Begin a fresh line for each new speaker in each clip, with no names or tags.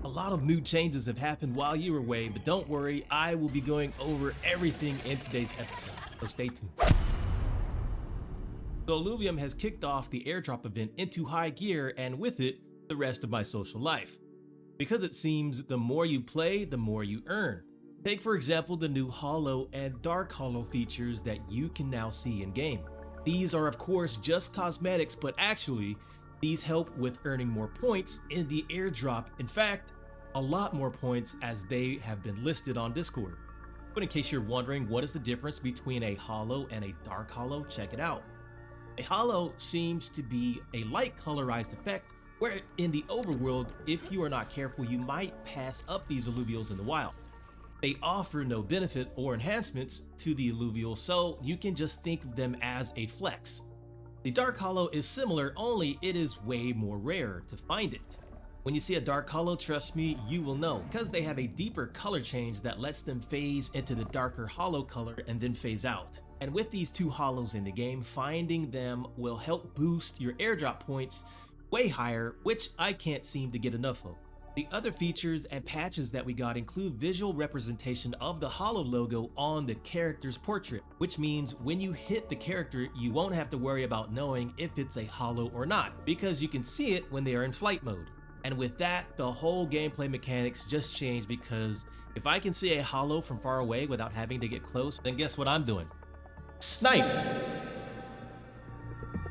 A lot of new changes have happened while you were away, but don't worry, I will be going over everything in today's episode, so stay tuned. So Illuvium has kicked off the airdrop event into high gear, and with it, the rest of my social life. Because it seems the more you play, the more you earn. Take for example the new holo and dark holo features that you can now see in game. These are of course just cosmetics, but actually these help with earning more points in the airdrop. In fact, a lot more points as they have been listed on Discord. But in case you're wondering what is the difference between a holo and a dark holo, check it out. A holo seems to be a light colorized effect where in the overworld, if you are not careful, you might pass up these illuvials in the wild. They offer no benefit or enhancements to the illuvial, so you can just think of them as a flex. The dark holo is similar, only it is way more rare to find it. When you see a dark holo, trust me, you will know, because they have a deeper color change that lets them phase into the darker holo color and then phase out. And with these two holos in the game, finding them will help boost your airdrop points way higher, which I can't seem to get enough of. The other features and patches that we got include visual representation of the holo logo on the character's portrait, which means when you hit the character, you won't have to worry about knowing if it's a holo or not, because you can see it when they are in flight mode. And with that, the whole gameplay mechanics just change, because if I can see a holo from far away without having to get close, then guess what I'm doing? Sniped!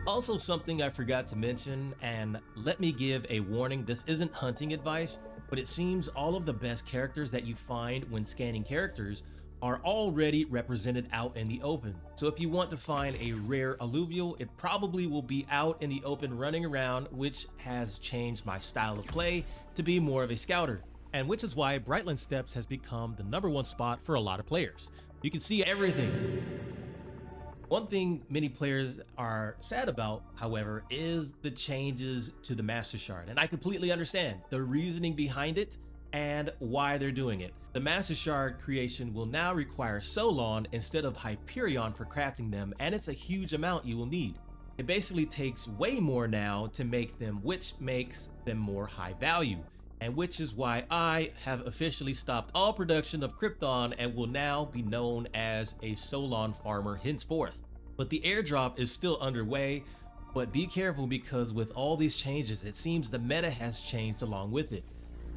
Also, something I forgot to mention, and let me give a warning, this isn't hunting advice, but it seems all of the best characters that you find when scanning characters are already represented out in the open. So if you want to find a rare alluvial, it probably will be out in the open running around, which has changed my style of play to be more of a scouter. And which is why Brightland Steppes has become the #1 spot for a lot of players. You can see everything. One thing many players are sad about, however, is the changes to the Master Shard, and I completely understand the reasoning behind it and why they're doing it. The Master Shard creation will now require Solon instead of Hyperion for crafting them, and it's a huge amount you will need. It basically takes way more now to make them, which makes them more high value, and which is why I have officially stopped all production of Krypton and will now be known as a Solon farmer henceforth. But the airdrop is still underway, but be careful, because with all these changes, it seems the meta has changed along with it.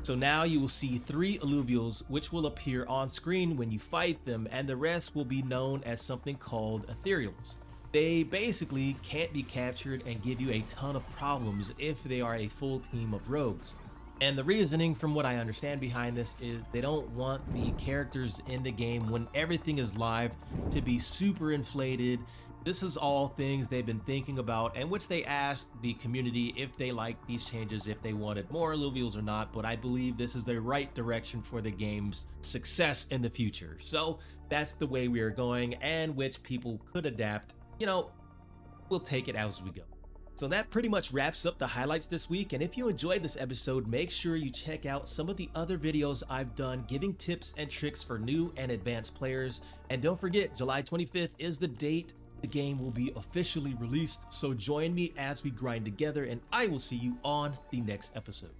So now you will see 3 illuvials which will appear on screen when you fight them, and the rest will be known as something called ethereals. They basically can't be captured and give you a ton of problems if they are a full team of rogues. And the reasoning, from what I understand behind this, is they don't want the characters in the game when everything is live to be super inflated. This is all things they've been thinking about, and which they asked the community if they liked these changes, if they wanted more illuvials or not, but I believe this is the right direction for the game's success in the future. So that's the way we are going, and which people could adapt. You know, we'll take it as we go. So that pretty much wraps up the highlights this week, and if you enjoyed this episode, make sure you check out some of the other videos I've done giving tips and tricks for new and advanced players. And don't forget, July 25th is the date the game will be officially released, so join me as we grind together, and I will see you on the next episode.